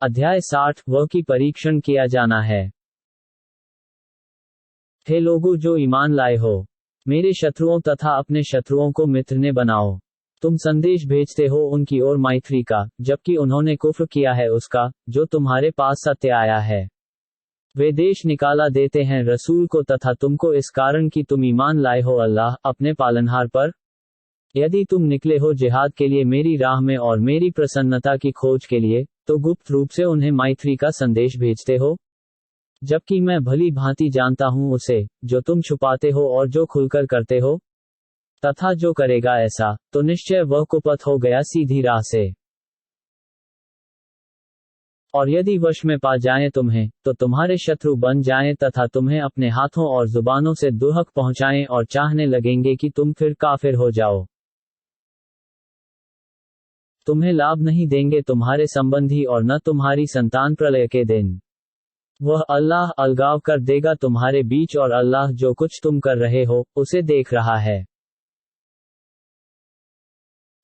अध्याय 60 वह की परीक्षण किया जाना है। हे लोगों जो ईमान लाए हो, मेरे शत्रुओं तथा अपने शत्रुओं को मित्र ने बनाओ। तुम संदेश भेजते हो उनकी ओर मैत्री का, जबकि उन्होंने कुफ्र किया है उसका, जो तुम्हारे पास सत्य आया है। वे देश निकाला देते हैं रसूल को तथा तुमको इस कारण कि तुम ईमान लाए हो अल्लाह अपने पालनहार पर। यदि तुम निकले हो जिहाद के लिए मेरी राह में और मेरी प्रसन्नता की खोज के लिए, तो गुप्त रूप से उन्हें मैत्री का संदेश भेजते हो, जबकि मैं भली भांति जानता हूं उसे, जो तुम छुपाते हो और जो खुलकर करते हो। तथा जो करेगा ऐसा, तो निश्चय वह कुपथ हो गया सीधी राह से। और यदि वश में पा जाएं तुम्हें, तो तुम्हारे शत्रु बन जाएं तथा तुम्हें अपने हाथों और जुबानों से दुहक पहुंचाएं और चाहने लगेंगे कि तुम फिर काफिर हो जाओ। तुम्हें लाभ नहीं देंगे तुम्हारे संबंधी और न तुम्हारी संतान प्रलय के दिन। वह अल्लाह अलगाव कर देगा तुम्हारे बीच और अल्लाह जो कुछ तुम कर रहे हो, उसे देख रहा है।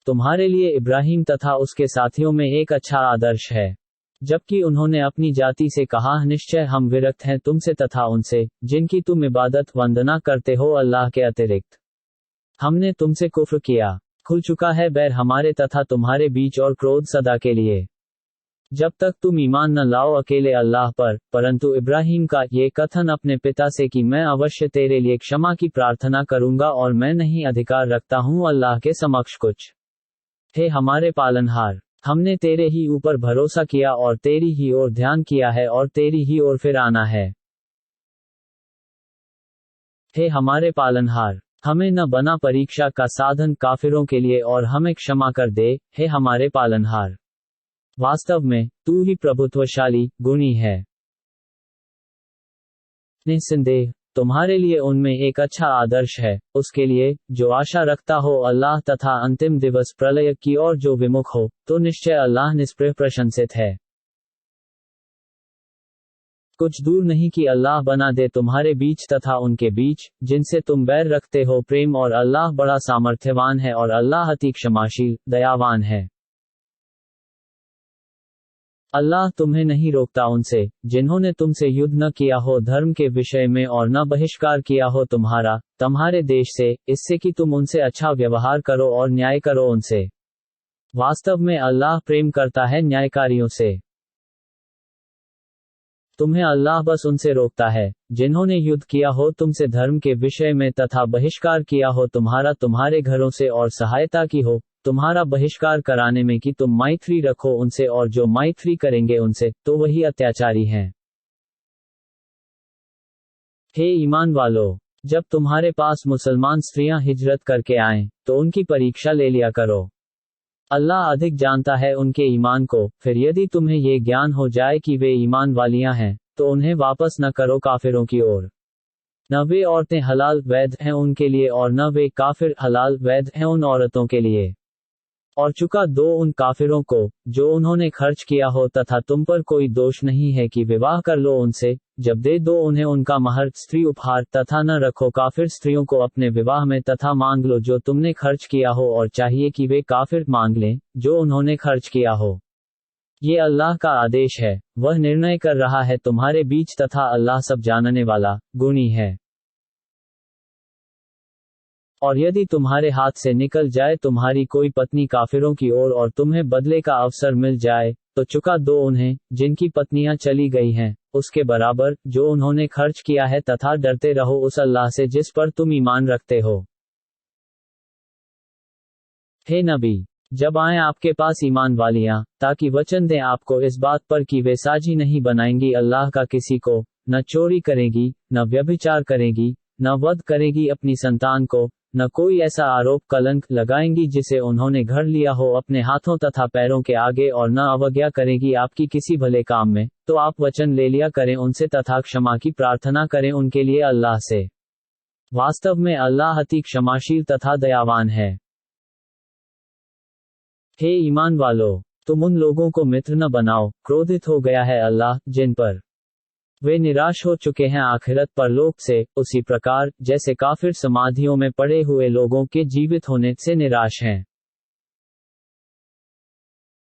तुम्हारे लिए इब्राहिम तथा उसके साथियों में एक अच्छा आदर्श है। जबकि उन्होंने अपनी जाति से कहा निश्चय हम विरक्त हैं तुमसे तथा उनसे, जिनकी तुम इबादत वंदना करते हो अल्लाह के अतिरिक्त। हमने तुमसे कुफ्र किया। खुल चुका है बैर हमारे तथा तुम्हारे बीच और क्रोध सदा के लिए, जब तक तुम ईमान न लाओ अकेले अल्लाह पर। परंतु इब्राहिम का ये कथन अपने पिता से कि मैं अवश्य तेरे लिए क्षमा की प्रार्थना करूंगा और मैं नहीं अधिकार रखता हूं अल्लाह के समक्ष कुछ। हे हमारे पालनहार, हमने तेरे ही ऊपर भरोसा किया और तेरी ही ओर ध्यान किया है और तेरी ही ओर फिर आना है। हे हमारे पालनहार, हमें न बना परीक्षा का साधन काफिरों के लिए और हमें क्षमा कर दे, हे हमारे पालनहार। वास्तव में तू ही प्रभुत्वशाली गुणी है। निस्संदेह तुम्हारे लिए उनमें एक अच्छा आदर्श है, उसके लिए जो आशा रखता हो अल्लाह तथा अंतिम दिवस प्रलय की और जो विमुख हो, तो निश्चय अल्लाह निष्प्रह प्रशंसित है। कुछ दूर नहीं कि अल्लाह बना दे तुम्हारे बीच तथा उनके बीच, जिनसे तुम बैर रखते हो प्रेम, और अल्लाह बड़ा सामर्थ्यवान है और अल्लाह अति क्षमाशील दयावान है। अल्लाह तुम्हें नहीं रोकता उनसे, जिन्होंने तुमसे युद्ध न किया हो धर्म के विषय में और न बहिष्कार किया हो तुम्हारे देश से, इससे कि तुम उनसे अच्छा व्यवहार करो और न्याय करो उनसे। वास्तव में अल्लाह प्रेम करता है न्यायकारियों से। तुम्हें अल्लाह बस उनसे रोकता है, जिन्होंने युद्ध किया हो तुमसे धर्म के विषय में तथा बहिष्कार किया हो तुम्हारे घरों से और सहायता की हो तुम्हारा बहिष्कार कराने में कि तुम मैत्री रखो उनसे, और जो मैत्री करेंगे उनसे, तो वही अत्याचारी हैं। हे ईमान वालो, जब तुम्हारे पास मुसलमान स्त्रियां हिजरत करके आएं, तो उनकी परीक्षा ले लिया करो। अल्लाह अधिक जानता है उनके ईमान को। फिर यदि तुम्हें ये ज्ञान हो जाए कि वे ईमान वालियां हैं, तो उन्हें वापस न करो काफिरों की ओर। न वे औरतें हलाल वैध हैं उनके लिए और न वे काफिर हलाल वैध हैं उन औरतों के लिए। और चुका दो उन काफिरों को, जो उन्होंने खर्च किया हो, तथा तुम पर कोई दोष नहीं है कि विवाह कर लो उनसे, जब दे दो उन्हें उनका महर स्त्री उपहार। तथा न रखो काफिर स्त्रियों को अपने विवाह में, तथा मांग लो जो तुमने खर्च किया हो, और चाहिए कि वे काफिर मांग लें जो उन्होंने खर्च किया हो। ये अल्लाह का आदेश है, वह निर्णय कर रहा है तुम्हारे बीच, तथा अल्लाह सब जानने वाला गुणी है। और यदि तुम्हारे हाथ से निकल जाए तुम्हारी कोई पत्नी काफिरों की ओर और तुम्हें बदले का अवसर मिल जाए, तो चुका दो उन्हें, जिनकी पत्नियां चली गई हैं, उसके बराबर जो उन्होंने खर्च किया है, तथा डरते रहो उस अल्लाह से जिस पर तुम ईमान रखते हो। हे नबी, जब आए आपके पास ईमान वालियां, ताकि वचन दें आपको इस बात पर कि वे साझी नहीं बनाएंगी अल्लाह का किसी को, न चोरी करेगी, न व्यभिचार करेगी, न वध करेगी अपनी संतान को, न कोई ऐसा आरोप कलंक लगाएंगी जिसे उन्होंने घर लिया हो अपने हाथों तथा पैरों के आगे, और न अवज्ञा करेगी आपकी किसी भले काम में, तो आप वचन ले लिया करें उनसे तथा क्षमा की प्रार्थना करें उनके लिए अल्लाह से। वास्तव में अल्लाह अति क्षमाशील तथा दयावान है। हे ईमान वालो, तुम उन लोगों को मित्र न बनाओ, क्रोधित हो गया है अल्लाह जिन पर वे निराश हो चुके हैं आखिरत परलोक से, उसी प्रकार जैसे काफिर समाधियों में पड़े हुए लोगों के जीवित होने से निराश हैं।